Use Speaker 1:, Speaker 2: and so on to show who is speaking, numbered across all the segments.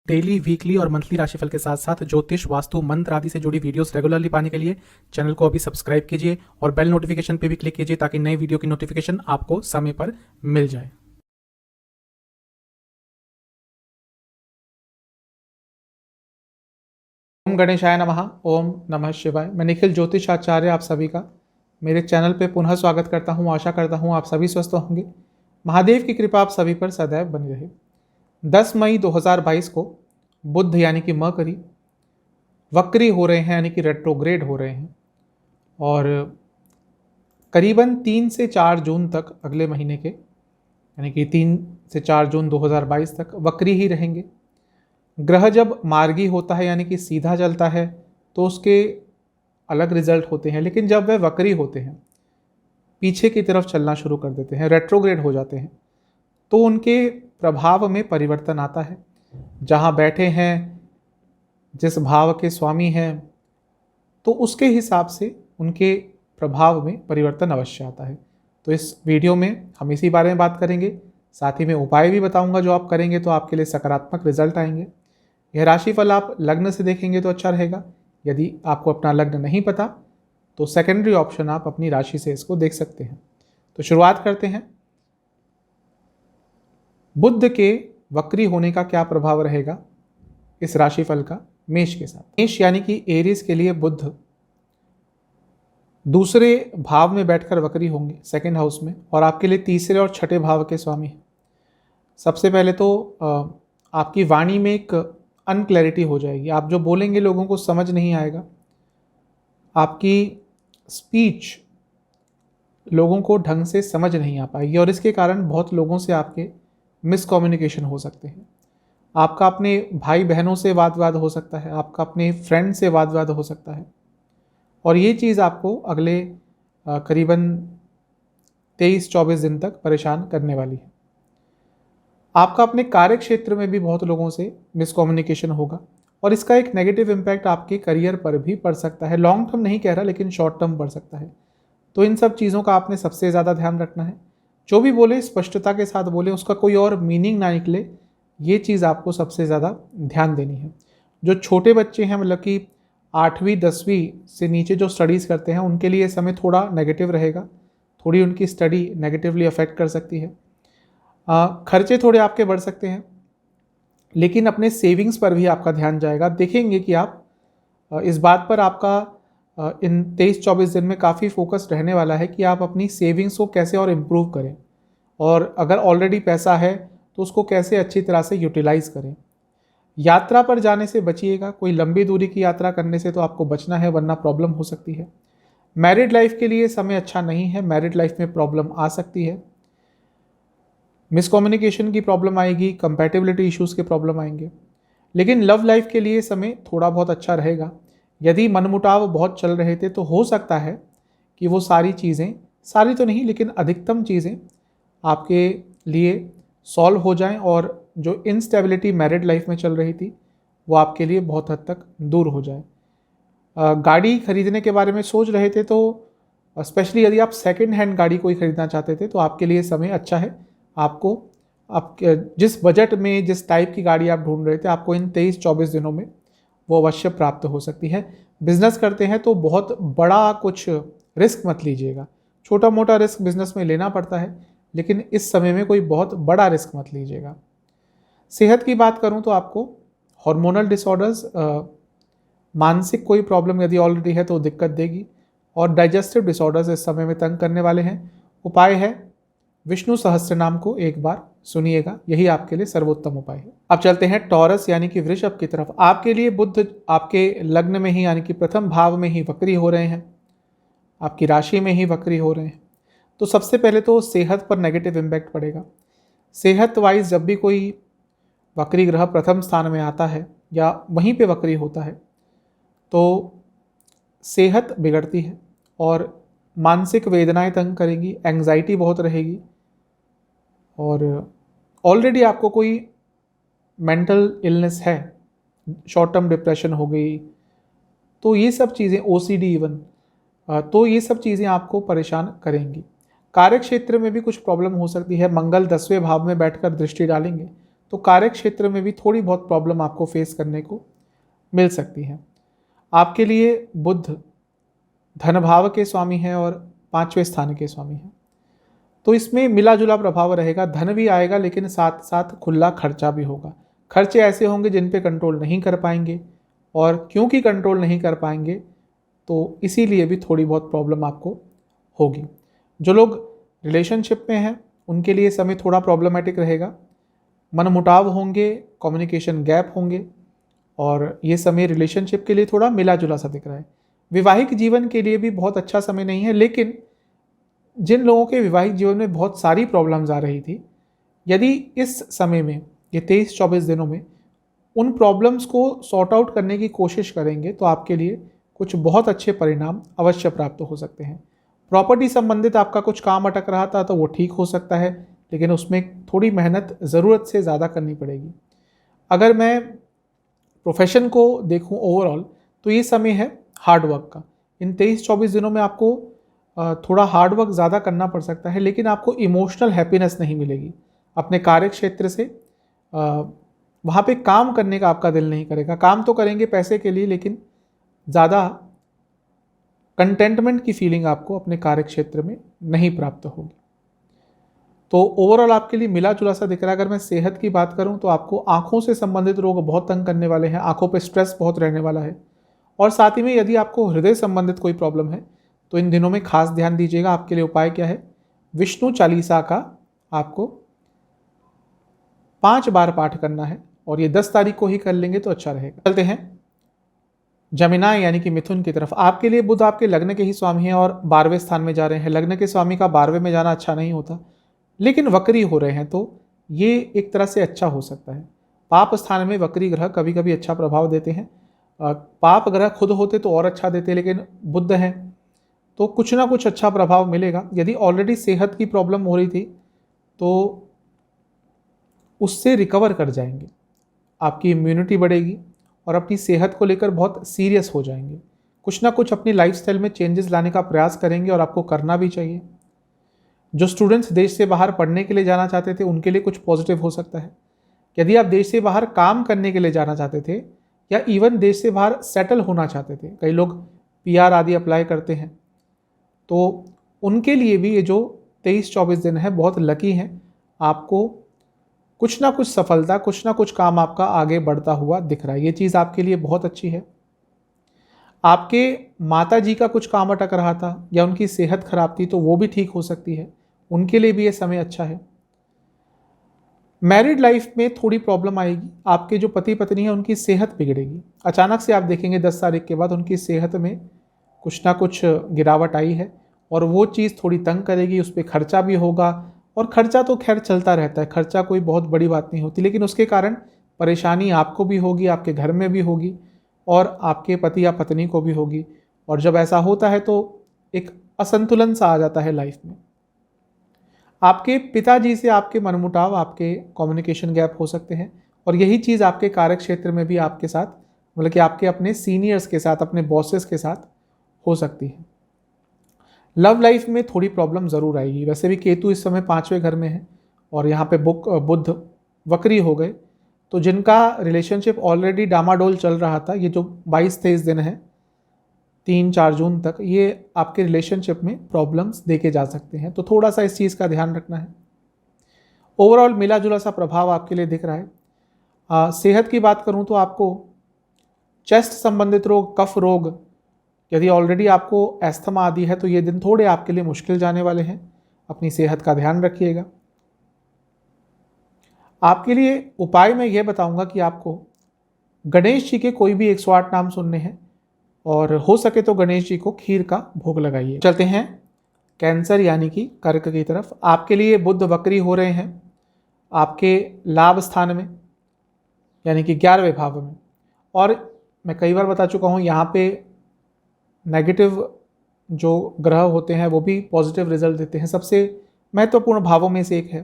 Speaker 1: Daily, weekly और monthly राशिफल के साथ साथ ज्योतिष, वास्तु, मंत्र आदि से जुड़ी वीडियोस रेगुलरली पाने के लिए चैनल को अभी सब्सक्राइब कीजिए और बेल नोटिफिकेशन पे भी क्लिक कीजिए ताकि नई वीडियो की नोटिफिकेशन आपको समय पर मिल जाए।
Speaker 2: ओम गणेशाय नमः। ओम नमः शिवाय। मैं निखिल ज्योतिष आचार्य आप सभी का मेरे चैनल पे पुनः स्वागत करता हूँ। आशा करता हूँ आप सभी स्वस्थ होंगे। महादेव की कृपा आप सभी पर सदैव बनी रहे। 10 मई 2022 को बुध यानी कि मकरी वक्री हो रहे हैं, यानी कि रेट्रोग्रेड हो रहे हैं, और करीबन 3 से 4 जून तक अगले महीने के, यानी कि 3 से 4 जून 2022 तक वक्री ही रहेंगे। ग्रह जब मार्गी होता है यानी कि सीधा चलता है तो उसके अलग रिजल्ट होते हैं, लेकिन जब वह वक्री होते हैं, पीछे की तरफ चलना शुरू कर देते हैं, रेट्रोग्रेड हो जाते हैं, तो उनके प्रभाव में परिवर्तन आता है। जहाँ बैठे हैं, जिस भाव के स्वामी हैं, तो उसके हिसाब से उनके प्रभाव में परिवर्तन अवश्य आता है। तो इस वीडियो में हम इसी बारे में बात करेंगे। साथ ही मैं उपाय भी बताऊंगा जो आप करेंगे तो आपके लिए सकारात्मक रिजल्ट आएंगे। यह राशिफल आप लग्न से देखेंगे तो अच्छा रहेगा। यदि आपको अपना लग्न नहीं पता तो सेकेंडरी ऑप्शन आप अपनी राशि से इसको देख सकते हैं। तो शुरुआत करते हैं। बुध के वक्री होने का क्या प्रभाव रहेगा इस राशिफल का मेष के साथ। मेष यानी कि एरीज के लिए बुध दूसरे भाव में बैठकर वक्री होंगे, सेकेंड हाउस में, और आपके लिए तीसरे और छठे भाव के स्वामी हैं। सबसे पहले तो आपकी वाणी में एक अनक्लैरिटी हो जाएगी। आप जो बोलेंगे लोगों को समझ नहीं आएगा। आपकी स्पीच लोगों को ढंग से समझ नहीं आ पाएगी और इसके कारण बहुत लोगों से आपके मिसकम्युनिकेशन हो सकते हैं। आपका अपने भाई बहनों से वाद विवाद हो सकता है, आपका अपने फ्रेंड से वाद विवाद हो सकता है, और ये चीज़ आपको अगले करीबन 23-24 दिन तक परेशान करने वाली है। आपका अपने कार्य क्षेत्र में भी बहुत लोगों से मिसकम्युनिकेशन होगा और इसका एक नेगेटिव इम्पैक्ट आपके करियर पर भी पड़ सकता है। लॉन्ग टर्म नहीं कह रहा, लेकिन शॉर्ट टर्म पड़ सकता है। तो इन सब चीज़ों का आपने सबसे ज़्यादा ध्यान रखना है। जो भी बोले स्पष्टता के साथ बोले, उसका कोई और मीनिंग ना निकले, ये चीज़ आपको सबसे ज़्यादा ध्यान देनी है। जो छोटे बच्चे हैं, मतलब कि 8वीं 10वीं से नीचे जो स्टडीज़ करते हैं, उनके लिए समय थोड़ा नेगेटिव रहेगा। थोड़ी उनकी स्टडी नेगेटिवली अफेक्ट कर सकती है। खर्चे थोड़े आपके बढ़ सकते हैं, लेकिन अपने सेविंग्स पर भी आपका ध्यान जाएगा। देखेंगे कि आप इस बात पर आपका इन 23-24 दिन में काफ़ी फोकस रहने वाला है कि आप अपनी सेविंग्स को कैसे और इम्प्रूव करें, और अगर ऑलरेडी पैसा है तो उसको कैसे अच्छी तरह से यूटिलाइज़ करें। यात्रा पर जाने से बचिएगा। कोई लंबी दूरी की यात्रा करने से तो आपको बचना है, वरना प्रॉब्लम हो सकती है। मैरिड लाइफ के लिए समय अच्छा नहीं है। मैरिड लाइफ में प्रॉब्लम आ सकती है। मिसकम्युनिकेशन की प्रॉब्लम आएगी, कंपैटिबिलिटी इश्यूज़ के प्रॉब्लम आएंगे। लेकिन लव लाइफ के लिए समय थोड़ा बहुत अच्छा रहेगा। यदि मनमुटाव बहुत चल रहे थे तो हो सकता है कि वो सारी चीज़ें, सारी तो नहीं लेकिन अधिकतम चीज़ें आपके लिए सॉल्व हो जाएं, और जो इनस्टेबिलिटी मैरिड लाइफ में चल रही थी वो आपके लिए बहुत हद तक दूर हो जाए। गाड़ी खरीदने के बारे में सोच रहे थे तो स्पेशली यदि आप सेकंड हैंड गाड़ी कोई खरीदना चाहते थे तो आपके लिए समय अच्छा है। आपको आप जिस बजट में, जिस टाइप की गाड़ी आप ढूंढ रहे थे, आपको इन 23-24 दिनों में वो अवश्य प्राप्त हो सकती है। बिजनेस करते हैं तो बहुत बड़ा कुछ रिस्क मत लीजिएगा। छोटा मोटा रिस्क बिजनेस में लेना पड़ता है, लेकिन इस समय में कोई बहुत बड़ा रिस्क मत लीजिएगा। सेहत की बात करूं तो आपको हार्मोनल डिसऑर्डर्स, मानसिक कोई प्रॉब्लम यदि ऑलरेडी है तो दिक्कत देगी, और डाइजेस्टिव डिसऑर्डर्स इस समय में तंग करने वाले हैं। उपाय है विष्णु सहस्त्र नाम को एक बार सुनिएगा, यही आपके लिए सर्वोत्तम उपाय है। अब चलते हैं टॉरस यानी कि वृषभ की तरफ। आपके लिए बुध आपके लग्न में ही, यानी कि प्रथम भाव में ही वक्री हो रहे हैं, आपकी राशि में ही वक्री हो रहे हैं। तो सबसे पहले तो सेहत पर नेगेटिव इम्पैक्ट पड़ेगा। सेहत वाइज जब भी कोई वक्री ग्रह प्रथम स्थान में आता है या वहीं पे वक्री होता है तो सेहत बिगड़ती है और मानसिक वेदनाएं तंग करेंगी, एंग्जाइटी बहुत रहेगी, और ऑलरेडी आपको कोई मेंटल इलनेस है, शॉर्ट टर्म डिप्रेशन हो गई, तो ये सब चीज़ें, ओसीडी इवन, तो ये सब चीज़ें आपको परेशान करेंगी। कार्य क्षेत्र में भी कुछ प्रॉब्लम हो सकती है। मंगल 10वें भाव में बैठकर दृष्टि डालेंगे तो कार्य क्षेत्र में भी थोड़ी बहुत प्रॉब्लम आपको फेस करने को मिल सकती है। आपके लिए बुध धन भाव के स्वामी हैं और 5वें स्थान के स्वामी हैं, तो इसमें मिला जुला प्रभाव रहेगा। धन भी आएगा लेकिन साथ साथ खुला खर्चा भी होगा। खर्चे ऐसे होंगे जिन पे कंट्रोल नहीं कर पाएंगे, और क्योंकि कंट्रोल नहीं कर पाएंगे तो इसीलिए भी थोड़ी बहुत प्रॉब्लम आपको होगी। जो लोग रिलेशनशिप में हैं उनके लिए समय थोड़ा प्रॉब्लमेटिक रहेगा। मनमुटाव होंगे, कम्युनिकेशन गैप होंगे, और ये समय रिलेशनशिप के लिए थोड़ा मिला जुला सा दिख रहा है। वैवाहिक जीवन के लिए भी बहुत अच्छा समय नहीं है, लेकिन जिन लोगों के वैवाहिक जीवन में बहुत सारी प्रॉब्लम्स आ रही थी, यदि इस समय में ये 23-24 दिनों में उन प्रॉब्लम्स को सॉर्ट आउट करने की कोशिश करेंगे तो आपके लिए कुछ बहुत अच्छे परिणाम अवश्य प्राप्त हो सकते हैं। प्रॉपर्टी संबंधित आपका कुछ काम अटक रहा था तो वो ठीक हो सकता है, लेकिन उसमें थोड़ी मेहनत ज़रूरत से ज़्यादा करनी पड़ेगी। अगर मैं प्रोफेशन को देखूं ओवरऑल तो ये समय है हार्ड वर्क का। इन 23-24 दिनों में आपको थोड़ा हार्ड वर्क ज़्यादा करना पड़ सकता है, लेकिन आपको इमोशनल हैप्पीनेस नहीं मिलेगी अपने कार्य क्षेत्र से। वहाँ पे काम करने का आपका दिल नहीं करेगा। काम तो करेंगे पैसे के लिए, लेकिन ज़्यादा कंटेंटमेंट की फीलिंग आपको अपने कार्य क्षेत्र में नहीं प्राप्त होगी। तो ओवरऑल आपके लिए मिला जुला सा दिख रहा है। अगर मैं सेहत की बात करूं तो आपको आंखों से संबंधित रोग बहुत तंग करने वाले हैं, आंखों पे स्ट्रेस बहुत रहने वाला है, और साथ ही में यदि आपको हृदय संबंधित कोई प्रॉब्लम है तो इन दिनों में खास ध्यान दीजिएगा। आपके लिए उपाय क्या है, विष्णु चालीसा का आपको 5 बार पाठ करना है, और ये 10 तारीख को ही कर लेंगे तो अच्छा रहेगा। चलते हैं जमिनाय यानी कि मिथुन की तरफ। आपके लिए बुध आपके लग्न के ही स्वामी हैं और 12वें स्थान में जा रहे हैं। लग्न के स्वामी का 12वें में जाना अच्छा नहीं होता, लेकिन वक्री हो रहे हैं तो ये एक तरह से अच्छा हो सकता है। पाप स्थान में वक्री ग्रह कभी कभी अच्छा प्रभाव देते हैं। पाप ग्रह खुद होते तो और अच्छा देते, लेकिन बुध हैं तो कुछ ना कुछ अच्छा प्रभाव मिलेगा। यदि ऑलरेडी सेहत की प्रॉब्लम हो रही थी तो उससे रिकवर कर जाएंगे, आपकी इम्यूनिटी बढ़ेगी और अपनी सेहत को लेकर बहुत सीरियस हो जाएंगे। कुछ ना कुछ अपनी लाइफस्टाइल में चेंजेस लाने का प्रयास करेंगे, और आपको करना भी चाहिए। जो स्टूडेंट्स देश से बाहर पढ़ने के लिए जाना चाहते थे उनके लिए कुछ पॉजिटिव हो सकता है। यदि आप देश से बाहर काम करने के लिए जाना चाहते थे, या इवन देश से बाहर सेटल होना चाहते थे, कई लोग पीआर आदि अप्लाई करते हैं, तो उनके लिए भी ये जो 23-24 दिन है बहुत लकी हैं। आपको कुछ ना कुछ सफलता, कुछ ना कुछ काम आपका आगे बढ़ता हुआ दिख रहा है। ये चीज़ आपके लिए बहुत अच्छी है। आपके माता जी का कुछ काम अटक रहा था या उनकी सेहत खराब थी तो वो भी ठीक हो सकती है, उनके लिए भी ये समय अच्छा है। मैरिड लाइफ में थोड़ी प्रॉब्लम आएगी। आपके जो पति पत्नी है उनकी सेहत बिगड़ेगी। अचानक से आप देखेंगे 10 तारीख के बाद उनकी सेहत में कुछ ना कुछ गिरावट आई है, और वो चीज़ थोड़ी तंग करेगी। उस पर खर्चा भी होगा, और खर्चा तो खैर चलता रहता है, खर्चा कोई बहुत बड़ी बात नहीं होती, लेकिन उसके कारण परेशानी आपको भी होगी, आपके घर में भी होगी, और आपके पति या पत्नी को भी होगी। और जब ऐसा होता है तो एक असंतुलन सा आ जाता है लाइफ में। आपके पिताजी से आपके मनमुटाव, आपके कम्युनिकेशन गैप हो सकते हैं, और यही चीज़ आपके कार्य क्षेत्र में भी आपके साथ, मतलब कि आपके अपने सीनियर्स के साथ, अपने बॉसेस के साथ हो सकती है। लव लाइफ में थोड़ी प्रॉब्लम ज़रूर आएगी। वैसे भी केतु इस समय 5वें घर में है, और यहाँ पे बुध वक्री हो गए, तो जिनका रिलेशनशिप ऑलरेडी डामाडोल चल रहा था, ये जो 22-23 दिन है 3-4 जून तक, ये आपके रिलेशनशिप में प्रॉब्लम्स देके जा सकते हैं, तो थोड़ा सा इस चीज़ का ध्यान रखना है। ओवरऑल मिला जुला सा प्रभाव आपके लिए दिख रहा है। सेहत की बात करूं तो आपको चेस्ट संबंधित रोग, कफ रोग, यदि ऑलरेडी आपको एस्थमा आदि है तो ये दिन थोड़े आपके लिए मुश्किल जाने वाले हैं। अपनी सेहत का ध्यान रखिएगा। आपके लिए उपाय मैं ये बताऊंगा कि आपको गणेश जी के कोई भी 108 नाम सुनने हैं, और हो सके तो गणेश जी को खीर का भोग लगाइए। चलते हैं कैंसर यानी कि कर्क की तरफ। आपके लिए बुध वक्री हो रहे हैं आपके लाभ स्थान में, यानी कि 11वें भाव में, और मैं कई बार बता चुका हूँ यहाँ पे नेगेटिव जो ग्रह होते हैं वो भी पॉजिटिव रिजल्ट देते हैं। सबसे महत्वपूर्ण भावों में से एक है।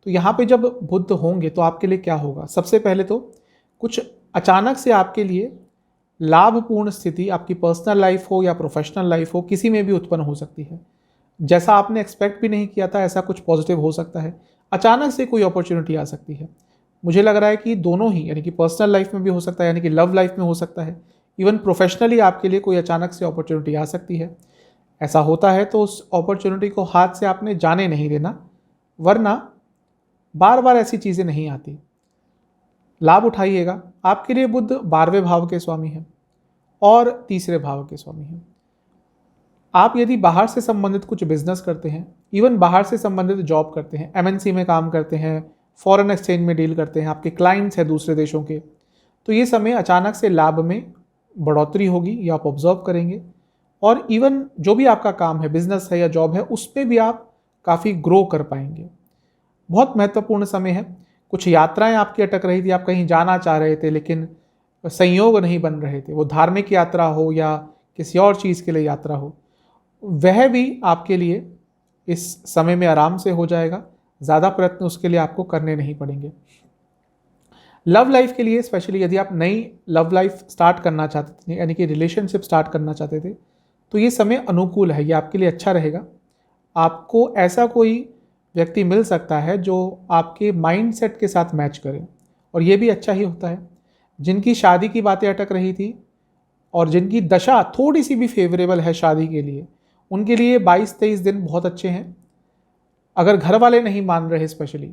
Speaker 2: तो यहाँ पे जब बुध होंगे तो आपके लिए क्या होगा, सबसे पहले तो कुछ अचानक से आपके लिए लाभपूर्ण स्थिति, आपकी पर्सनल लाइफ हो या प्रोफेशनल लाइफ हो, किसी में भी उत्पन्न हो सकती है। जैसा आपने एक्सपेक्ट भी नहीं किया था ऐसा कुछ पॉजिटिव हो सकता है। अचानक से कोई अपॉर्चुनिटी आ सकती है। मुझे लग रहा है कि दोनों ही, यानी कि पर्सनल लाइफ में भी हो सकता है, यानी कि लव लाइफ में हो सकता है, इवन प्रोफेशनली आपके लिए कोई अचानक से अपॉर्चुनिटी आ सकती है। ऐसा होता है तो उस अपॉर्चुनिटी को हाथ से आपने जाने नहीं देना, वरना बार बार ऐसी चीज़ें नहीं आती। लाभ उठाइएगा। आपके लिए बुध 12वें भाव के स्वामी हैं और तीसरे भाव के स्वामी हैं। आप यदि बाहर से संबंधित कुछ बिजनेस करते हैं, इवन बाहर से संबंधित जॉब करते हैं, एमएनसी में काम करते हैं, फॉरेन एक्सचेंज में डील करते हैं, आपके क्लाइंट्स हैं दूसरे देशों के, तो ये समय अचानक से लाभ में बढ़ोतरी होगी, ये आप ऑब्जर्व करेंगे। और इवन जो भी आपका काम है, बिजनेस है या जॉब है, उस पर भी आप काफ़ी ग्रो कर पाएंगे। बहुत महत्वपूर्ण समय है। कुछ यात्राएं आपकी अटक रही थी, आप कहीं जाना चाह रहे थे लेकिन संयोग नहीं बन रहे थे, वो धार्मिक यात्रा हो या किसी और चीज़ के लिए यात्रा हो, वह भी आपके लिए इस समय में आराम से हो जाएगा। ज़्यादा प्रयत्न उसके लिए आपको करने नहीं पड़ेंगे। लव लाइफ के लिए स्पेशली यदि आप नई लव लाइफ स्टार्ट करना चाहते थे, यानी कि रिलेशनशिप स्टार्ट करना चाहते थे, तो ये समय अनुकूल है, ये आपके लिए अच्छा रहेगा। आपको ऐसा कोई व्यक्ति मिल सकता है जो आपके माइंडसेट के साथ मैच करे, और ये भी अच्छा ही होता है। जिनकी शादी की बातें अटक रही थी और जिनकी दशा थोड़ी सी भी फेवरेबल है शादी के लिए, उनके लिए 22-23 दिन बहुत अच्छे हैं। अगर घर वाले नहीं मान रहे स्पेशली,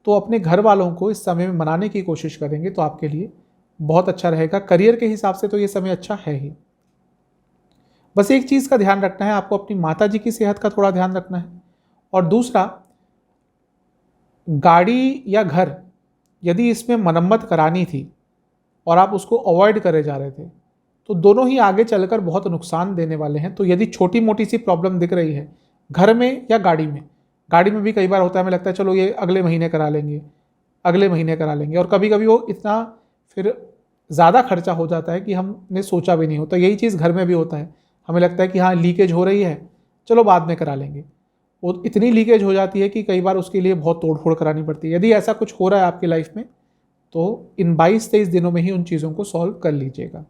Speaker 2: तो अपने घर वालों को इस समय में मनाने की कोशिश करेंगे तो आपके लिए बहुत अच्छा रहेगा। करियर के हिसाब से तो ये समय अच्छा है ही। बस एक चीज़ का ध्यान रखना है, आपको अपनी माता जी की सेहत का थोड़ा ध्यान रखना है। और दूसरा, गाड़ी या घर यदि इसमें मरम्मत करानी थी और आप उसको अवॉइड करे जा रहे थे, तो दोनों ही आगे चलकर बहुत नुकसान देने वाले हैं। तो यदि छोटी मोटी सी प्रॉब्लम दिख रही है घर में या गाड़ी में भी कई बार होता है, हमें लगता है चलो ये अगले महीने करा लेंगे, अगले महीने करा लेंगे, और कभी कभी वो इतना फिर ज़्यादा खर्चा हो जाता है कि हमने सोचा भी नहीं होता। यही चीज़ घर में भी होता है, हमें लगता है कि हाँ लीकेज हो रही है, चलो बाद में करा लेंगे। वो इतनी लीकेज हो जाती है कि कई बार उसके लिए बहुत तोड़फोड़ करानी पड़ती है। यदि ऐसा कुछ हो रहा है आपकी लाइफ में, तो इन 22-23 दिनों में ही उन चीज़ों को सॉल्व कर लीजिएगा।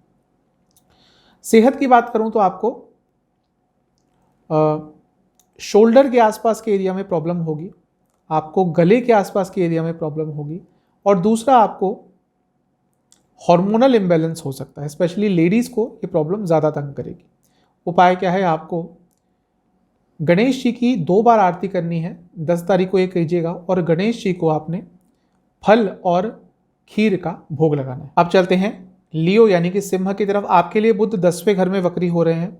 Speaker 2: सेहत की बात करूं तो आपको शोल्डर के आसपास के एरिया में प्रॉब्लम होगी, आपको गले के आसपास के एरिया में प्रॉब्लम होगी, और दूसरा आपको हार्मोनल इम्बैलेंस हो सकता है। स्पेशली लेडीज़ को ये प्रॉब्लम ज़्यादा तंग करेगी। उपाय क्या है? आपको गणेश जी की 2 बार आरती करनी है। 10 तारीख को ये कीजिएगा, और गणेश जी को आपने फल और खीर का भोग लगाना है। अब चलते हैं लियो यानी कि सिंह की तरफ। आपके लिए बुध 10वें घर में वक्री हो रहे हैं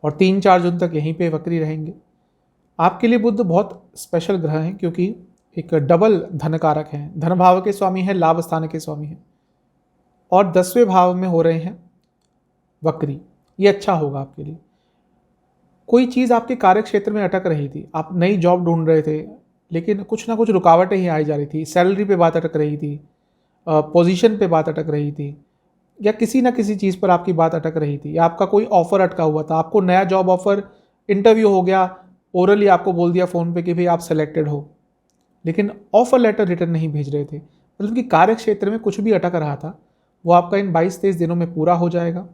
Speaker 2: और 3-4 जून तक यहीं पे वक्री रहेंगे। आपके लिए बुध बहुत स्पेशल ग्रह हैं, क्योंकि एक डबल धन कारक हैं। धन भाव के स्वामी हैं, लाभ स्थान के स्वामी हैं, और 10वें भाव में हो रहे हैं वक्री। ये अच्छा होगा आपके लिए। कोई चीज़ आपके कार्य क्षेत्र में अटक रही थी, आप नई जॉब ढूंढ रहे थे लेकिन कुछ ना कुछ रुकावटें ही आई जा रही थी, सैलरी पे बात अटक रही थी, पोजीशन पे बात अटक रही थी, या किसी ना किसी चीज़ पर आपकी बात अटक रही थी, या आपका कोई ऑफर अटका हुआ था, आपको नया जॉब ऑफर इंटरव्यू हो गया, ओरली आपको बोल दिया फ़ोन पे कि भाई आप सेलेक्टेड हो, लेकिन ऑफर लेटर रिटर्न नहीं भेज रहे थे। मतलब कि कार्य क्षेत्र में कुछ भी अटक रहा था, वो आपका इन 22-23 दिनों में पूरा हो जाएगा।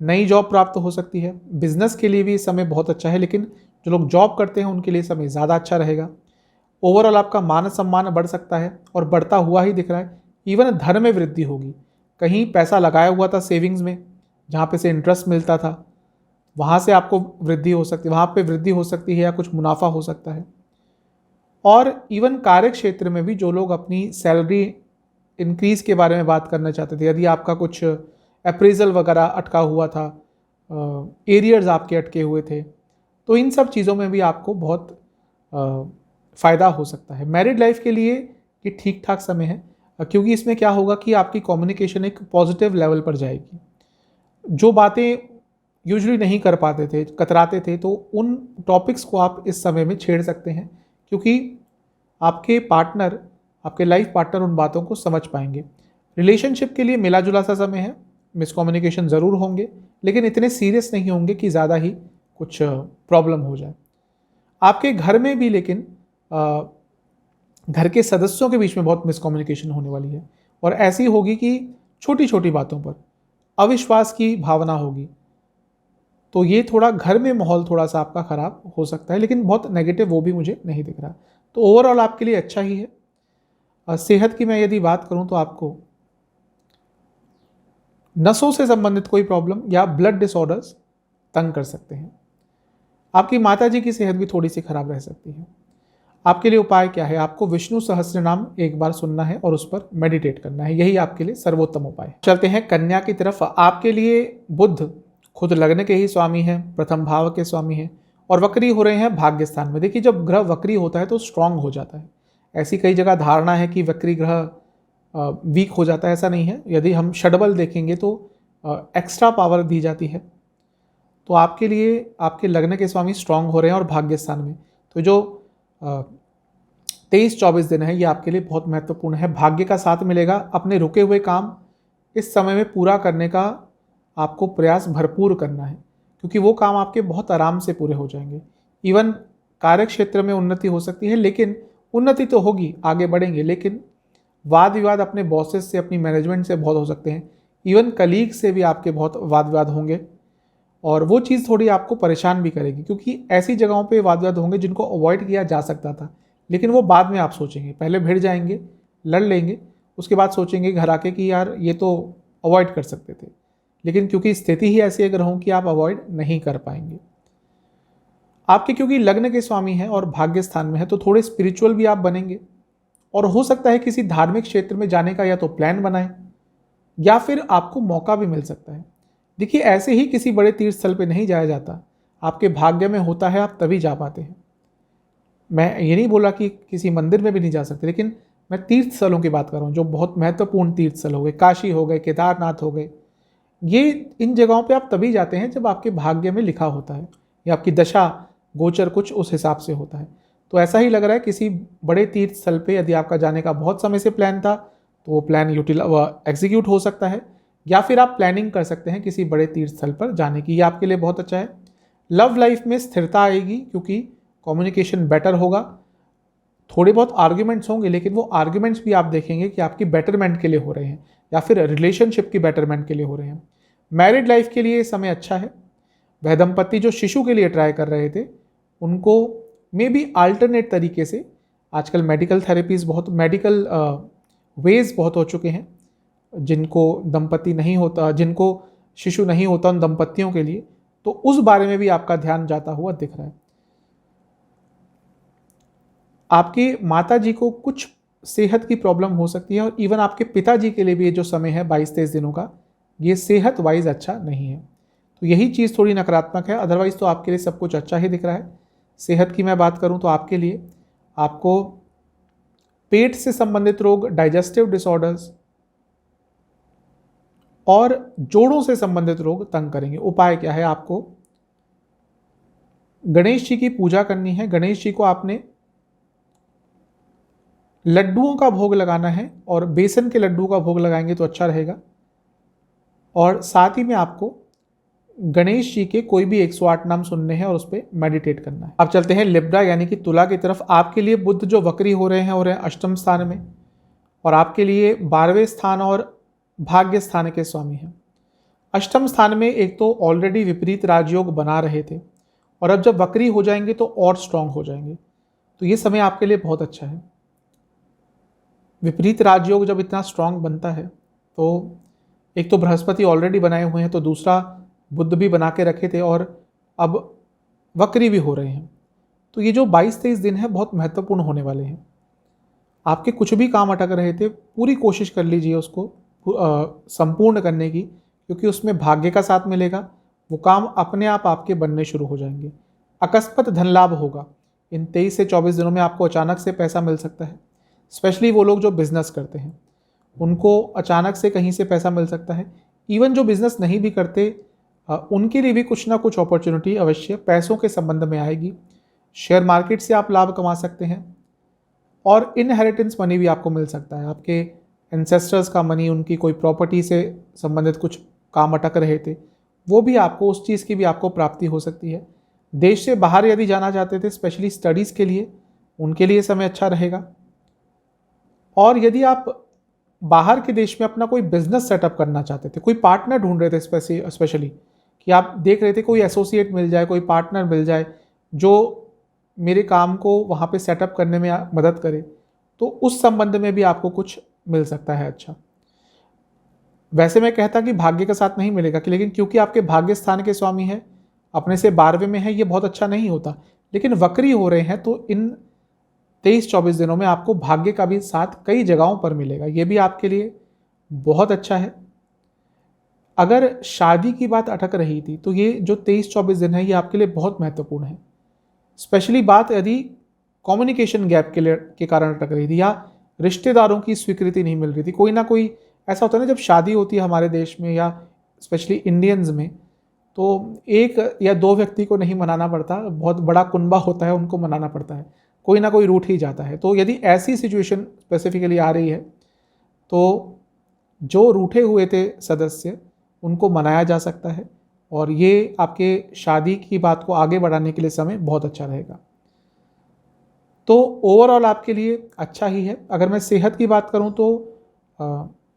Speaker 2: नई जॉब प्राप्त हो सकती है। बिजनेस के लिए भी समय बहुत अच्छा है, लेकिन जो लोग जॉब करते हैं उनके लिए समय ज़्यादा अच्छा रहेगा। ओवरऑल आपका मान सम्मान बढ़ सकता है, और बढ़ता हुआ ही दिख रहा है। इवन धन में वृद्धि होगी। कहीं पैसा लगाया हुआ था सेविंग्स में, जहाँ पे से इंटरेस्ट मिलता था, वहाँ से आपको वृद्धि हो सकती है, वहाँ पे वृद्धि हो सकती है, या कुछ मुनाफा हो सकता है। और इवन कार्य क्षेत्र में भी जो लोग अपनी सैलरी इंक्रीज़ के बारे में बात करना चाहते थे, यदि आपका कुछ अप्रेजल वगैरह अटका हुआ था, एरियर्स आपके अटके हुए थे, तो इन सब चीज़ों में भी आपको बहुत फ़ायदा हो सकता है। मैरिड लाइफ के लिए ये ठीक ठाक समय है, क्योंकि इसमें क्या होगा कि आपकी कम्युनिकेशन एक पॉजिटिव लेवल पर जाएगी। जो बातें यूजुअली नहीं कर पाते थे, कतराते थे, तो उन टॉपिक्स को आप इस समय में छेड़ सकते हैं, क्योंकि आपके पार्टनर, आपके लाइफ पार्टनर उन बातों को समझ पाएंगे। रिलेशनशिप के लिए मिला जुला सा समय है। मिसकम्युनिकेशन ज़रूर होंगे, लेकिन इतने सीरियस नहीं होंगे कि ज़्यादा ही कुछ प्रॉब्लम हो जाए। आपके घर में भी लेकिन घर के सदस्यों के बीच में बहुत मिसकम्युनिकेशन होने वाली है, और ऐसी होगी कि छोटी छोटी बातों पर अविश्वास की भावना होगी। तो ये थोड़ा घर में माहौल थोड़ा सा आपका ख़राब हो सकता है, लेकिन बहुत नेगेटिव वो भी मुझे नहीं दिख रहा। तो ओवरऑल आपके लिए अच्छा ही है। सेहत की मैं यदि बात करूं तो आपको नसों से संबंधित कोई प्रॉब्लम या ब्लड डिसऑर्डर्स तंग कर सकते हैं। आपकी माता जी की सेहत भी थोड़ी सी खराब रह सकती है। आपके लिए उपाय क्या है? आपको विष्णु सहस्त्र नाम एक बार सुनना है और उस पर मेडिटेट करना है, यही आपके लिए सर्वोत्तम उपाय है। चलते हैं कन्या की तरफ। आपके लिए बुध खुद लग्न के ही स्वामी है, प्रथम भाव के स्वामी है और वक्री हो रहे हैं भाग्य स्थान में। देखिए, जब ग्रह वक्री होता है तो स्ट्रांग हो जाता है। ऐसी कई जगह धारणा है कि वक्री ग्रह वीक हो जाता है, ऐसा नहीं है। यदि हम षडबल देखेंगे तो एक्स्ट्रा पावर दी जाती है। तो आपके लिए आपके लग्न के स्वामी स्ट्रांग हो रहे हैं और भाग्य स्थान में, तो जो 23-24 दिन है ये आपके लिए बहुत महत्वपूर्ण है। भाग्य का साथ मिलेगा। अपने रुके हुए काम इस समय में पूरा करने का आपको प्रयास भरपूर करना है, क्योंकि वो काम आपके बहुत आराम से पूरे हो जाएंगे। इवन कार्य क्षेत्र में उन्नति हो सकती है, लेकिन उन्नति तो होगी, आगे बढ़ेंगे, लेकिन वाद विवाद अपने बॉसेस से, अपनी मैनेजमेंट से बहुत हो सकते हैं। इवन कलीग से भी आपके बहुत वाद विवाद होंगे और वो चीज़ थोड़ी आपको परेशान भी करेगी, क्योंकि ऐसी जगहों पे वाद विवाद होंगे जिनको अवॉइड किया जा सकता था, लेकिन वो बाद में आप सोचेंगे। पहले भिड़ जाएंगे, लड़ लेंगे, उसके बाद सोचेंगे घर आके कि यार ये तो अवॉइड कर सकते थे, लेकिन क्योंकि स्थिति ही ऐसी है ग्रहों की, आप अवॉइड नहीं कर पाएंगे। आपके क्योंकि लग्न के स्वामी हैं और भाग्य स्थान में है, तो थोड़े स्पिरिचुअल भी आप बनेंगे और हो सकता है किसी धार्मिक क्षेत्र में जाने का या तो प्लान बनाएं या फिर आपको मौका भी मिल सकता है। देखिए, ऐसे ही किसी बड़े तीर्थ स्थल पे नहीं जाया जाता, आपके भाग्य में होता है, आप तभी जा पाते हैं। मैं ये नहीं बोला कि किसी मंदिर में भी नहीं जा सकते, लेकिन मैं तीर्थ स्थलों की बात कर रहा हूँ जो बहुत महत्वपूर्ण तीर्थ स्थल हो गए, काशी हो गए, केदारनाथ हो गए। ये इन जगहों पे आप तभी जाते हैं जब आपके भाग्य में लिखा होता है या आपकी दशा गोचर कुछ उस हिसाब से होता है। तो ऐसा ही लग रहा है किसी बड़े तीर्थ स्थल पे यदि आपका जाने का बहुत समय से प्लान था तो वो प्लान एग्जीक्यूट हो सकता है, या फिर आप प्लानिंग कर सकते हैं किसी बड़े तीर्थ स्थल पर जाने की। ये आपके लिए बहुत अच्छा है। लव लाइफ में स्थिरता आएगी, क्योंकि कम्युनिकेशन बेटर होगा। थोड़े बहुत आर्ग्यूमेंट्स होंगे, लेकिन वो आर्ग्यूमेंट्स भी आप देखेंगे कि आपकी बेटरमेंट के लिए हो रहे हैं या फिर रिलेशनशिप की बेटरमेंट के लिए हो रहे हैं। मैरिड लाइफ के लिए समय अच्छा है। वह दंपत्ति जो शिशु के लिए ट्राई कर रहे थे, उनको मे बी अल्टरनेट तरीके से, आजकल मेडिकल थेरेपीज़ बहुत, मेडिकल वेज बहुत हो चुके हैं, जिनको दंपत्ति नहीं होता, जिनको शिशु नहीं होता उन दंपत्तियों के लिए, तो उस बारे में भी आपका ध्यान जाता हुआ दिख रहा है। आपके माता जी को कुछ सेहत की प्रॉब्लम हो सकती है और इवन आपके पिताजी के लिए भी ये जो समय है 22-23 दिनों का, ये सेहत वाइज अच्छा नहीं है। तो यही चीज़ थोड़ी नकारात्मक है, अदरवाइज तो आपके लिए सब कुछ अच्छा ही दिख रहा है। सेहत की मैं बात करूं तो आपके लिए आपको पेट से संबंधित रोग, डाइजेस्टिव डिसऑर्डर्स और जोड़ों से संबंधित रोग तंग करेंगे। उपाय क्या है? आपको गणेश जी की पूजा करनी है। गणेश जी को आपने लड्डुओं का भोग लगाना है और बेसन के लड्डू का भोग लगाएंगे तो अच्छा रहेगा। और साथ ही में आपको गणेश जी के कोई भी 108 नाम सुनने हैं और उस पर मेडिटेट करना है। अब चलते हैं लिब्रा यानी कि तुला की तरफ। आपके लिए बुध जो वक्री हो रहे हैं अष्टम स्थान में, और आपके लिए 12वें स्थान और भाग्य स्थान के स्वामी हैं। अष्टम स्थान में एक तो ऑलरेडी विपरीत राजयोग बना रहे थे, और अब जब वक्री हो जाएंगे तो और स्ट्रांग हो जाएंगे। तो ये समय आपके लिए बहुत अच्छा है। विपरीत राजयोग जब इतना स्ट्रांग बनता है तो एक तो बृहस्पति ऑलरेडी बनाए हुए हैं, तो दूसरा बुध भी बना के रखे थे और अब वक्री भी हो रहे हैं। तो ये जो 22-23 दिन है बहुत महत्वपूर्ण होने वाले हैं। आपके कुछ भी काम अटक रहे थे, पूरी कोशिश कर लीजिए उसको संपूर्ण करने की, क्योंकि उसमें भाग्य का साथ मिलेगा। वो काम अपने आप आपके बनने शुरू हो जाएंगे। अकस्मात धन लाभ होगा। इन 23 से 24 दिनों में आपको अचानक से पैसा मिल सकता है। स्पेशली वो लोग जो बिजनेस करते हैं, उनको अचानक से कहीं से पैसा मिल सकता है। इवन जो बिजनेस नहीं भी करते, उनके लिए भी कुछ ना कुछ अपॉर्चुनिटी अवश्य पैसों के संबंध में आएगी। शेयर मार्केट से आप लाभ कमा सकते हैं और इनहेरिटेंस मनी भी आपको मिल सकता है। आपके एंसेस्टर्स का मनी, उनकी कोई प्रॉपर्टी से संबंधित कुछ काम अटक रहे थे, वो भी आपको, उस चीज़ की भी आपको प्राप्ति हो सकती है। देश से बाहर यदि जाना चाहते थे, स्पेशली स्टडीज़ के लिए, उनके लिए समय अच्छा रहेगा। और यदि आप बाहर के देश में अपना कोई बिजनेस सेटअप करना चाहते थे, कोई पार्टनर ढूंढ रहे थे, स्पेशली कि आप देख रहे थे कोई एसोसिएट मिल जाए, कोई पार्टनर मिल जाए जो मेरे काम को वहाँ पे सेटअप करने में मदद करे, तो उस संबंध में भी आपको कुछ मिल सकता है अच्छा। वैसे मैं कहता कि भाग्य के साथ नहीं मिलेगा, कि लेकिन क्योंकि आपके भाग्य स्थान के स्वामी है, अपने से 12वें में है, ये बहुत अच्छा नहीं होता। लेकिन वक्री हो रहे हैं तो इन 23-24 दिनों में आपको भाग्य का भी साथ कई जगहों पर मिलेगा, ये भी आपके लिए बहुत अच्छा है। अगर शादी की बात अटक रही थी तो ये जो 23-24 दिन है ये आपके लिए बहुत महत्वपूर्ण है। स्पेशली बात यदि कम्युनिकेशन गैप के कारण अटक रही थी, या रिश्तेदारों की स्वीकृति नहीं मिल रही थी, कोई ना कोई ऐसा होता है ना, जब शादी होती है हमारे देश में या स्पेशली इंडियंस में, तो एक या दो व्यक्ति को नहीं मनाना पड़ता, बहुत बड़ा कुनबा होता है, उनको मनाना पड़ता है, कोई ना कोई रूठ ही जाता है। तो यदि ऐसी सिचुएशन स्पेसिफिकली आ रही है तो जो रूठे हुए थे सदस्य उनको मनाया जा सकता है, और ये आपके शादी की बात को आगे बढ़ाने के लिए समय बहुत अच्छा रहेगा। तो ओवरऑल आपके लिए अच्छा ही है। अगर मैं सेहत की बात करूं तो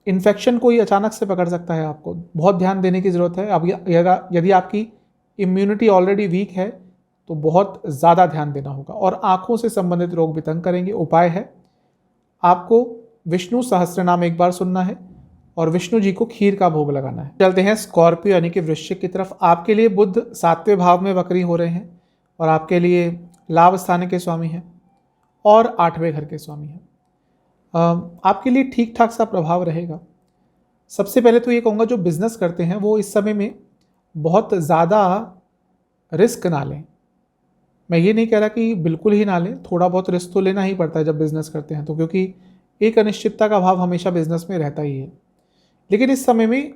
Speaker 2: इन्फेक्शन कोई अचानक से पकड़ सकता है, आपको बहुत ध्यान देने की ज़रूरत है। अब यदि आपकी इम्यूनिटी ऑलरेडी वीक है तो बहुत ज़्यादा ध्यान देना होगा, और आँखों से संबंधित रोग भी तंग करेंगे। उपाय है, आपको विष्णु सहस्त्रनाम एक बार सुनना है और विष्णु जी को खीर का भोग लगाना है। चलते हैं स्कॉर्पियो यानी कि वृश्चिक की तरफ। आपके लिए बुध 7वें भाव में वक्री हो रहे हैं और आपके लिए लाभ स्थान के स्वामी हैं और 8वें घर के स्वामी हैं। आपके लिए ठीक ठाक सा प्रभाव रहेगा। सबसे पहले तो ये कहूँगा, जो बिजनेस करते हैं वो इस समय में बहुत ज़्यादा रिस्क ना लें। मैं ये नहीं कह रहा कि बिल्कुल ही ना लें, थोड़ा बहुत रिस्क तो लेना ही पड़ता है जब बिजनेस करते हैं तो, क्योंकि एक अनिश्चितता का भाव हमेशा बिजनेस में रहता ही है। लेकिन इस समय में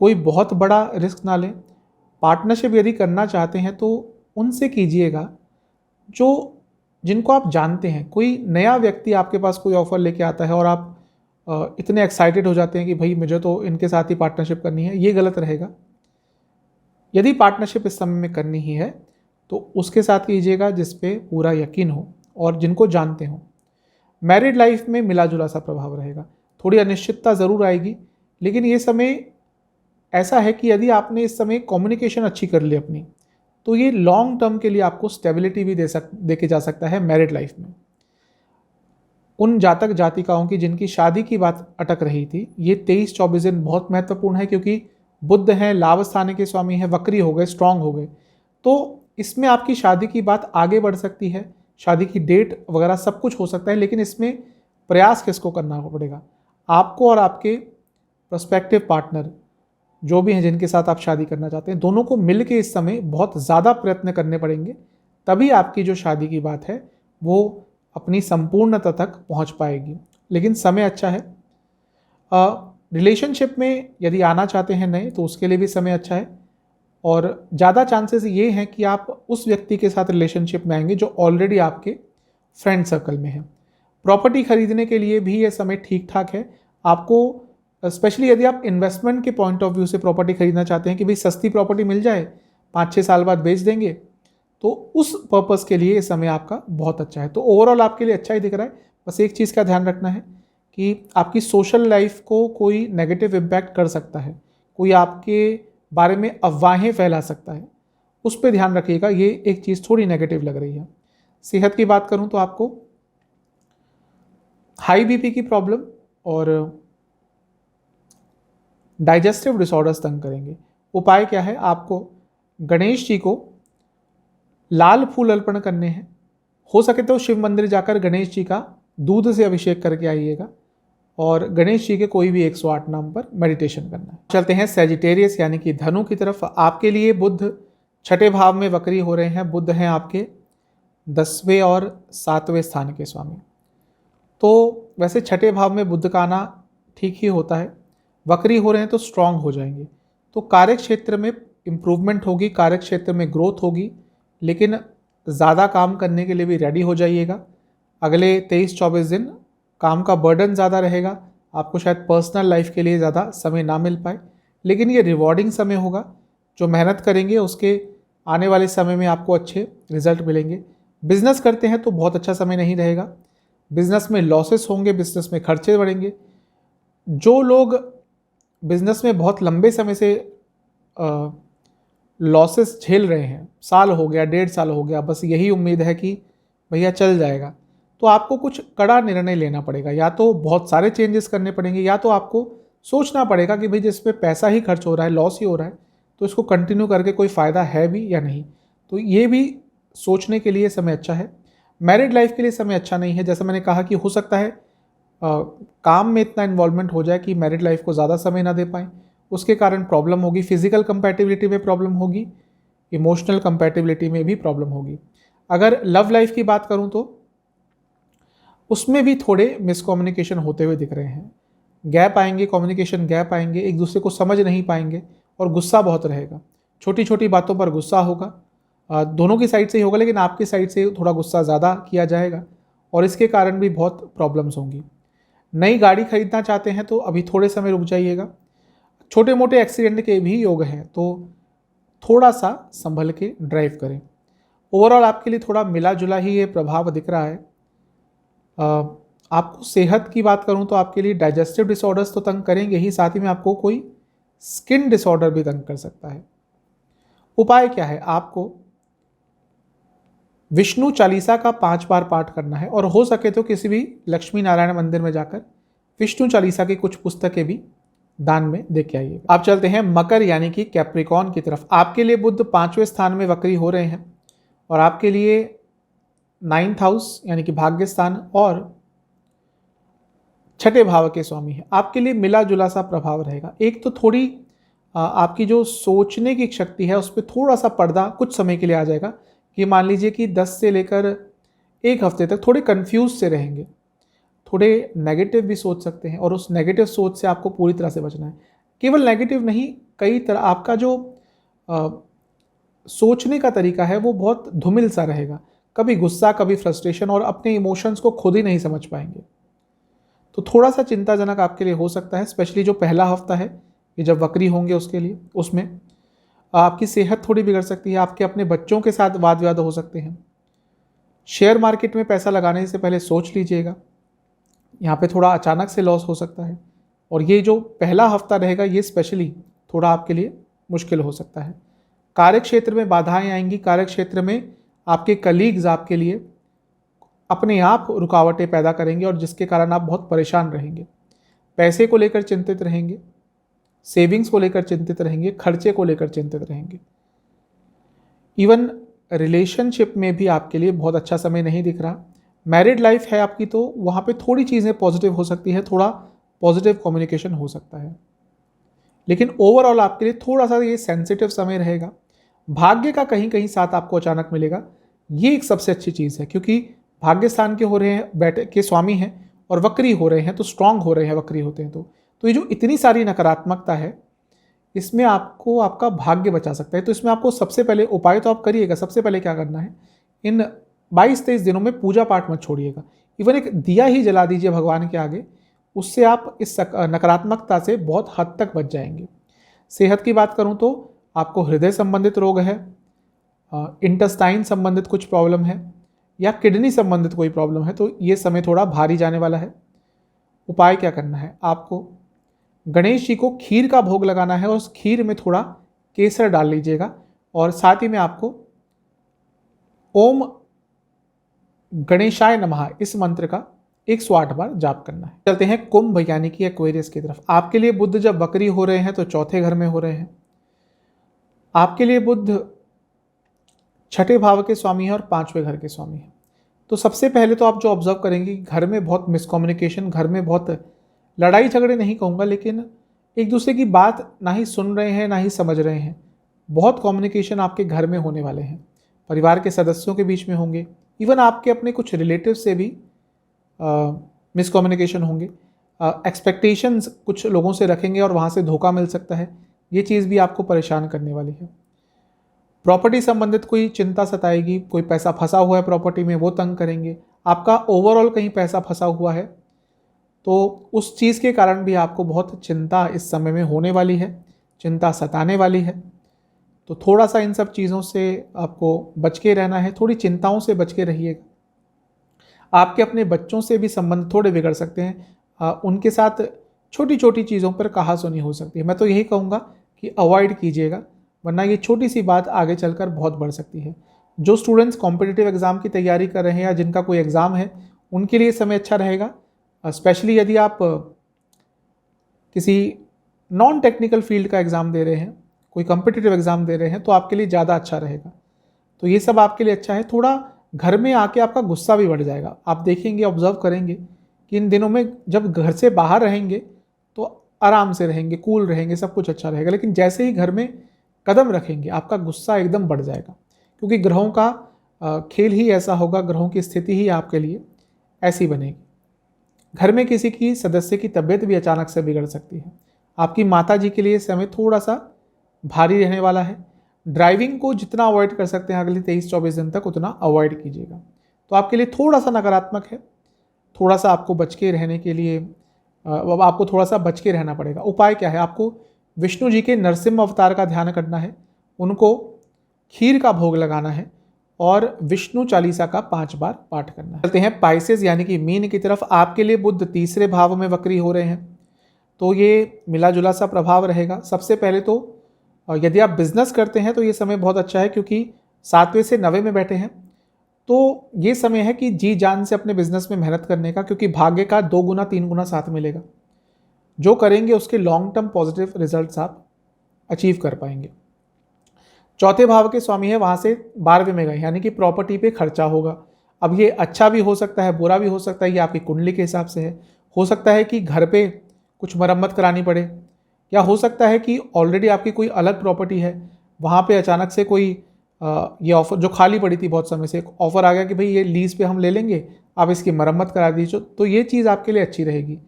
Speaker 2: कोई बहुत बड़ा रिस्क ना लें। पार्टनरशिप यदि करना चाहते हैं तो उनसे कीजिएगा जिनको आप जानते हैं। कोई नया व्यक्ति आपके पास कोई ऑफर लेके आता है और आप इतने एक्साइटेड हो जाते हैं कि भाई मुझे तो इनके साथ ही पार्टनरशिप करनी है, ये गलत रहेगा। यदि पार्टनरशिप इस समय में करनी ही है तो उसके साथ कीजिएगा जिस पे पूरा यकीन हो और जिनको जानते हो। मैरिड लाइफ में मिला जुला सा प्रभाव रहेगा, थोड़ी अनिश्चितता ज़रूर आएगी, लेकिन ये समय ऐसा है कि यदि आपने इस समय कम्युनिकेशन अच्छी कर ली अपनी, तो ये लॉन्ग टर्म के लिए आपको स्टेबिलिटी भी दे के जा सकता है मैरिड लाइफ में। उन जातक जातिकाओं की जिनकी शादी की बात अटक रही थी, ये 23-24 दिन बहुत महत्वपूर्ण है, क्योंकि बुध हैं, लाभ स्थान के स्वामी हैं, वक्री हो गए, स्ट्रांग हो गए, तो इसमें आपकी शादी की बात आगे बढ़ सकती है। शादी की डेट वगैरह सब कुछ हो सकता है, लेकिन इसमें प्रयास किसको करना पड़ेगा? आपको और आपके प्रोस्पेक्टिव पार्टनर जो भी हैं जिनके साथ आप शादी करना चाहते हैं, दोनों को मिल के इस समय बहुत ज़्यादा प्रयत्न करने पड़ेंगे, तभी आपकी जो शादी की बात है वो अपनी संपूर्णता तक पहुंच पाएगी। लेकिन समय अच्छा है। रिलेशनशिप में यदि आना चाहते हैं नए, तो उसके लिए भी समय अच्छा है, और ज़्यादा चांसेस ये हैं कि आप उस व्यक्ति के साथ रिलेशनशिप में आएंगे जो ऑलरेडी आपके फ्रेंड सर्कल में है। प्रॉपर्टी खरीदने के लिए भी ये समय ठीक ठाक है। आपको स्पेशली यदि आप इन्वेस्टमेंट के पॉइंट ऑफ व्यू से प्रॉपर्टी खरीदना चाहते हैं कि भाई सस्ती प्रॉपर्टी मिल जाए, 5-6 साल बाद बेच देंगे, तो उस पर्पस के लिए ये समय आपका बहुत अच्छा है। तो ओवरऑल आपके लिए अच्छा ही दिख रहा है। बस एक चीज़ का ध्यान रखना है कि आपकी सोशल लाइफ को कोई नेगेटिव इम्पैक्ट कर सकता है, कोई आपके बारे में अफवाहें फैला सकता है, उस पर ध्यान रखिएगा। ये एक चीज़ थोड़ी नेगेटिव लग रही है। सेहत की बात करूँ तो आपको हाई बीपी की प्रॉब्लम और डाइजेस्टिव डिसऑर्डर्स तंग करेंगे। उपाय क्या है? आपको गणेश जी को लाल फूल अर्पण करने हैं। हो सके तो शिव मंदिर जाकर गणेश जी का दूध से अभिषेक करके आइएगा, और गणेश जी के कोई भी 108 नाम पर मेडिटेशन करना है। चलते हैं सैजिटेरियस यानी कि धनु की तरफ। आपके लिए बुध 6ठे भाव में वक्री हो रहे हैं। बुध हैं आपके 10वें और 7वें स्थान के स्वामी। तो वैसे 6ठे भाव में बुध का आना ठीक ही होता है। वक्री हो रहे हैं तो स्ट्रांग हो जाएंगे, तो कार्य क्षेत्र में इम्प्रूवमेंट होगी, कार्य क्षेत्र में ग्रोथ होगी, लेकिन ज़्यादा काम करने के लिए भी रेडी हो जाइएगा। अगले 23-24 दिन काम का बर्डन ज़्यादा रहेगा, आपको शायद पर्सनल लाइफ के लिए ज़्यादा समय ना मिल पाए, लेकिन ये रिवॉर्डिंग समय होगा। जो मेहनत करेंगे उसके आने वाले समय में आपको अच्छे रिजल्ट मिलेंगे। बिजनेस करते हैं तो बहुत अच्छा समय नहीं रहेगा, बिजनेस में लॉसेस होंगे, बिजनेस में खर्चे बढ़ेंगे। जो लोग बिजनेस में बहुत लंबे समय से लॉसेस झेल रहे हैं, साल हो गया, 1.5 साल हो गया, बस यही उम्मीद है कि भैया चल जाएगा, तो आपको कुछ कड़ा निर्णय लेना पड़ेगा, या तो बहुत सारे चेंजेस करने पड़ेंगे, या तो आपको सोचना पड़ेगा कि भाई जिसमें पैसा ही खर्च हो रहा है, लॉस ही हो रहा है, तो इसको कंटिन्यू करके कोई फ़ायदा है भी या नहीं। तो ये भी सोचने के लिए समय अच्छा है। मैरिड लाइफ के लिए समय अच्छा नहीं है। जैसा मैंने कहा कि हो सकता है काम में इतना इन्वॉल्वमेंट हो जाए कि मैरिड लाइफ को ज़्यादा समय ना दे पाएँ, उसके कारण प्रॉब्लम होगी। फिजिकल कंपैटिबिलिटी में प्रॉब्लम होगी, इमोशनल कंपैटिबिलिटी में भी प्रॉब्लम होगी। अगर लव लाइफ की बात करूं तो उसमें भी थोड़े मिसकम्युनिकेशन होते हुए दिख रहे हैं। गैप आएंगे, कम्युनिकेशन गैप आएंगे, एक दूसरे को समझ नहीं पाएंगे और गुस्सा बहुत रहेगा। छोटी छोटी बातों पर गुस्सा होगा, दोनों की साइड से ही होगा, लेकिन आपकी साइड से थोड़ा गुस्सा ज़्यादा किया जाएगा और इसके कारण भी बहुत प्रॉब्लम्स होंगी। नई गाड़ी खरीदना चाहते हैं तो अभी थोड़े समय रुक जाइएगा। छोटे मोटे एक्सीडेंट के भी योग हैं, तो थोड़ा सा संभल के ड्राइव करें। ओवरऑल आपके लिए थोड़ा मिला जुला ही ये प्रभाव दिख रहा है। आपको सेहत की बात करूं तो आपके लिए डाइजेस्टिव डिसऑर्डर्स तो तंग करेंगे ही, साथ ही में आपको कोई स्किन डिसऑर्डर भी तंग कर सकता है। उपाय क्या है? आपको विष्णु चालीसा का 5 बार पाठ करना है और हो सके तो किसी भी लक्ष्मी नारायण मंदिर में जाकर विष्णु चालीसा की कुछ पुस्तकें भी दान में दे के आइए। आप चलते हैं मकर यानी कि कैप्रिकॉन की तरफ। आपके लिए बुध 5वें स्थान में वक्री हो रहे हैं और आपके लिए 9th हाउस यानी कि भाग्य स्थान और 6ठे भाव के स्वामी है। आपके लिए मिला जुला सा प्रभाव रहेगा। एक तो थोड़ी आपकी जो सोचने की शक्ति है उस पर थोड़ा सा पर्दा कुछ समय के लिए आ जाएगा कि मान लीजिए कि 10 से लेकर 1 हफ्ते तक थोड़े कंफ्यूज से रहेंगे, थोड़े नेगेटिव भी सोच सकते हैं और उस नेगेटिव सोच से आपको पूरी तरह से बचना है। केवल नेगेटिव नहीं, कई तरह आपका जो सोचने का तरीका है वो बहुत धूमिल सा रहेगा, कभी गुस्सा कभी फ्रस्ट्रेशन, और अपने इमोशंस को खुद ही नहीं समझ पाएंगे। तो थोड़ा सा चिंताजनक आपके लिए हो सकता है, स्पेशली जो पहला हफ्ता है ये जब वक्री होंगे उसके लिए। उसमें आपकी सेहत थोड़ी बिगड़ सकती है, आपके अपने बच्चों के साथ वाद विवाद हो सकते हैं। शेयर मार्केट में पैसा लगाने से पहले सोच लीजिएगा, यहाँ पे थोड़ा अचानक से लॉस हो सकता है। और ये जो पहला हफ्ता रहेगा ये स्पेशली थोड़ा आपके लिए मुश्किल हो सकता है। कार्य क्षेत्र में बाधाएं आएंगी, कार्य क्षेत्र में आपके कलीग्स आपके लिए अपने आप रुकावटें पैदा करेंगे और जिसके कारण आप बहुत परेशान रहेंगे। पैसे को लेकर चिंतित रहेंगे, सेविंग्स को लेकर चिंतित रहेंगे, खर्चे को लेकर चिंतित रहेंगे। इवन रिलेशनशिप में भी आपके लिए बहुत अच्छा समय नहीं दिख रहा। मैरिड लाइफ है आपकी तो वहाँ पे थोड़ी चीज़ें पॉजिटिव हो सकती है, थोड़ा पॉजिटिव कम्युनिकेशन हो सकता है, लेकिन ओवरऑल आपके लिए थोड़ा सा ये सेंसिटिव समय रहेगा। भाग्य का कहीं कहीं साथ आपको अचानक मिलेगा, ये एक सबसे अच्छी चीज़ है, क्योंकि भाग्य स्थान के हो रहे हैं, बैठे के स्वामी हैं और वक्री हो रहे हैं, तो स्ट्रांग हो रहे हैं वक्री होते हैं। तो ये जो इतनी सारी नकारात्मकता है इसमें आपको आपका भाग्य बचा सकता है। तो इसमें आपको सबसे पहले उपाय तो आप करिएगा। सबसे पहले क्या करना है, इन 22-23 दिनों में पूजा पाठ मत छोड़िएगा। इवन एक दिया ही जला दीजिए भगवान के आगे, उससे आप इस नकारात्मकता से बहुत हद तक बच जाएंगे। सेहत की बात करूं तो आपको हृदय संबंधित रोग है, इंटेस्टाइन संबंधित कुछ प्रॉब्लम है या किडनी संबंधित कोई प्रॉब्लम है, तो ये समय थोड़ा भारी जाने वाला है। उपाय क्या करना है, आपको गणेश जी को खीर का भोग लगाना है और उस खीर में थोड़ा केसर डाल लीजिएगा और साथ ही में आपको ओम गणेशाय नमः इस मंत्र का 108 बार जाप करना है। चलते हैं कुंभ यानी कि एक्वेरियस की तरफ। आपके लिए बुध जब वक्री हो रहे हैं तो 4थे घर में हो रहे हैं। आपके लिए बुध 6ठे भाव के स्वामी हैं और 5वें घर के स्वामी हैं। तो सबसे पहले तो आप जो ऑब्जर्व करेंगे कि घर में बहुत मिसकम्युनिकेशन, घर में बहुत लड़ाई झगड़े नहीं कहूँगा, लेकिन एक दूसरे की बात ना ही सुन रहे हैं ना ही समझ रहे हैं। बहुत कम्युनिकेशन आपके घर में होने वाले हैं, परिवार के सदस्यों के बीच में होंगे, इवन आपके अपने कुछ रिलेटिव से भी मिसकम्युनिकेशन होंगे। एक्सपेक्टेशंस कुछ लोगों से रखेंगे और वहाँ से धोखा मिल सकता है, ये चीज़ भी आपको परेशान करने वाली है। प्रॉपर्टी संबंधित कोई चिंता सताएगी, कोई पैसा फंसा हुआ है प्रॉपर्टी में वो तंग करेंगे। आपका ओवरऑल कहीं पैसा फंसा हुआ है तो उस चीज़ के कारण भी आपको बहुत चिंता इस समय में होने वाली है, चिंता सताने वाली है। तो थोड़ा सा इन सब चीज़ों से आपको बच के रहना है, थोड़ी चिंताओं से बच के रहिएगा। आपके अपने बच्चों से भी संबंध थोड़े बिगड़ सकते हैं, उनके साथ छोटी छोटी चीज़ों पर कहासुनी हो सकती है। मैं तो यही कहूँगा कि अवॉइड कीजिएगा, वरना ये छोटी सी बात आगे चलकर बहुत बढ़ सकती है। जो स्टूडेंट्स कॉम्पिटिटिव एग्ज़ाम की तैयारी कर रहे हैं या जिनका कोई एग्ज़ाम है, उनके लिए समय अच्छा रहेगा। स्पेशली यदि आप किसी नॉन टेक्निकल फील्ड का एग्ज़ाम दे रहे हैं, कोई कम्पिटिटिव एग्ज़ाम दे रहे हैं, तो आपके लिए ज़्यादा अच्छा रहेगा। तो ये सब आपके लिए अच्छा है। थोड़ा घर में आके आपका गुस्सा भी बढ़ जाएगा। आप देखेंगे, ऑब्जर्व करेंगे कि इन दिनों में जब घर से बाहर रहेंगे तो आराम से रहेंगे, कूल रहेंगे, सब कुछ अच्छा रहेगा। लेकिन जैसे ही घर में कदम रखेंगे आपका गुस्सा एकदम बढ़ जाएगा, क्योंकि ग्रहों का खेल ही ऐसा होगा, ग्रहों की स्थिति ही आपके लिए ऐसी बनेगी। घर में किसी की सदस्य की तबीयत भी अचानक से बिगड़ सकती है। आपकी माता जी के लिए समय थोड़ा सा भारी रहने वाला है। ड्राइविंग को जितना अवॉइड कर सकते हैं अगले 23-24 दिन तक, उतना अवॉइड कीजिएगा। तो आपके लिए थोड़ा सा नकारात्मक है। थोड़ा सा आपको बच के रहने के लिए आपको थोड़ा सा बच के रहना पड़ेगा। उपाय क्या है? आपको विष्णु जी के नरसिम्हा अवतार का ध्यान करना है, उनको खीर का भोग लगाना है और विष्णु चालीसा का 5 बार पाठ करना है। चलते हैं पाइसेस यानी कि मीन की तरफ। आपके लिए बुध तीसरे भाव में वक्री हो रहे हैं, तो ये मिला जुला सा प्रभाव रहेगा। सबसे पहले तो यदि आप बिजनेस करते हैं तो ये समय बहुत अच्छा है, क्योंकि 7वें से 9वें में बैठे हैं। तो ये समय है कि जी जान से अपने बिजनेस में मेहनत करने का, क्योंकि भाग्य का 2 गुना 3 गुना साथ मिलेगा। जो करेंगे उसके लॉन्ग टर्म पॉजिटिव रिजल्ट्स आप अचीव कर पाएंगे। चौथे भाव के स्वामी है, वहाँ से 12वें में गए, यानी कि प्रॉपर्टी पे खर्चा होगा। अब ये अच्छा भी हो सकता है, बुरा भी हो सकता है, ये आपकी कुंडली के हिसाब से है। हो सकता है कि घर पे कुछ मरम्मत करानी पड़े, या हो सकता है कि ऑलरेडी आपकी कोई अलग प्रॉपर्टी है, वहाँ पे अचानक से कोई ये ऑफर जो खाली पड़ी थी बहुत समय से, एक ऑफर आ गया कि भाई ये लीज पे हम ले लेंगे, आप इसकी मरम्मत करा दीजिए। तो ये चीज़ आपके लिए अच्छी रहेगी।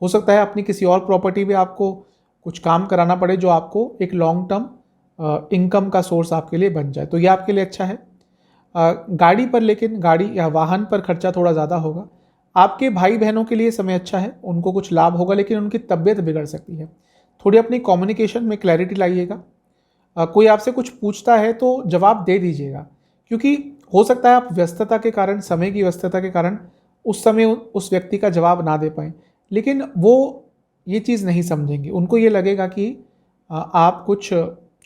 Speaker 2: हो सकता है अपनी किसी और प्रॉपर्टी पे आपको कुछ काम कराना पड़े जो आपको एक लॉन्ग टर्म इनकम का सोर्स आपके लिए बन जाए, तो ये आपके लिए अच्छा है। गाड़ी पर, लेकिन गाड़ी या वाहन पर खर्चा थोड़ा ज़्यादा होगा। आपके भाई बहनों के लिए समय अच्छा है, उनको कुछ लाभ होगा, लेकिन उनकी तबीयत बिगड़ सकती है। थोड़ी अपनी कम्युनिकेशन में क्लैरिटी लाइएगा। कोई आपसे कुछ पूछता है तो जवाब दे दीजिएगा, क्योंकि हो सकता है आप व्यस्तता के कारण, समय की व्यस्तता के कारण उस समय उस व्यक्ति का जवाब ना दे पाएँ, लेकिन वो ये चीज़ नहीं समझेंगे। उनको ये लगेगा कि आप कुछ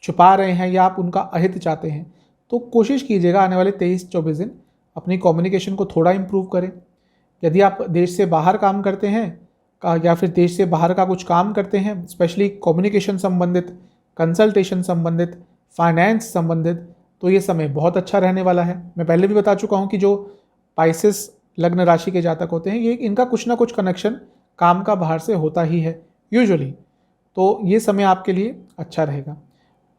Speaker 2: छुपा रहे हैं या आप उनका अहित चाहते हैं। तो कोशिश कीजिएगा आने वाले 23-24 दिन अपनी कम्युनिकेशन को थोड़ा इम्प्रूव करें। यदि आप देश से बाहर काम करते हैं या फिर देश से बाहर का कुछ काम करते हैं, स्पेशली कम्युनिकेशन संबंधित, कंसल्टेशन संबंधित, फाइनेंस संबंधित, तो ये समय बहुत अच्छा रहने वाला है। मैं पहले भी बता चुका हूँ कि जो पाइसेस लग्न राशि के जातक होते हैं, ये इनका कुछ ना कुछ कनेक्शन काम का बाहर से होता ही है यूजुअली। तो ये समय आपके लिए अच्छा रहेगा।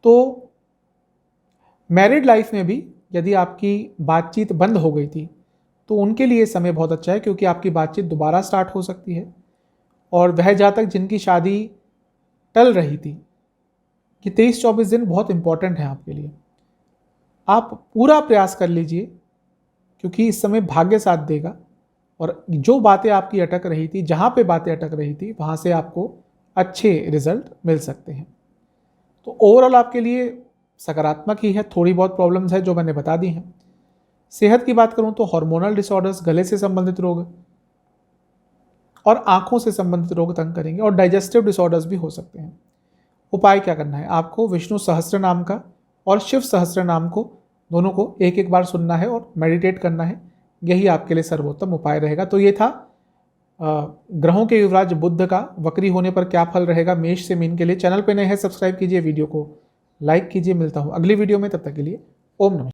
Speaker 2: तो मैरिड लाइफ में भी यदि आपकी बातचीत बंद हो गई थी तो उनके लिए समय बहुत अच्छा है, क्योंकि आपकी बातचीत दोबारा स्टार्ट हो सकती है। और वह जातक जिनकी शादी टल रही थी, कि 23-24 दिन बहुत इंपॉर्टेंट है आपके लिए। आप पूरा प्रयास कर लीजिए, क्योंकि इस समय भाग्य साथ देगा और जो बातें आपकी अटक रही थी, जहाँ पे बातें अटक रही थी, वहाँ से आपको अच्छे रिजल्ट मिल सकते हैं। तो ओवरऑल आपके लिए सकारात्मक ही है। थोड़ी बहुत प्रॉब्लम्स है जो मैंने बता दी हैं। सेहत की बात करूं तो हार्मोनल डिसऑर्डर्स, गले से संबंधित रोग और आंखों से संबंधित रोग तंग करेंगे, और डाइजेस्टिव डिसऑर्डर्स भी हो सकते हैं। उपाय क्या करना है? आपको विष्णु सहस्त्र नाम का और शिव सहस्त्र नाम को, दोनों को एक एक बार सुनना है और मेडिटेट करना है। यही आपके लिए सर्वोत्तम उपाय रहेगा। तो ये था ग्रहों के युवराज बुध का वक्री होने पर क्या फल रहेगा मेष से मीन के लिए। चैनल पे नए हैं, सब्सक्राइब कीजिए, वीडियो को लाइक कीजिए। मिलता हूँ अगली वीडियो में, तब तक के लिए ओम नमः।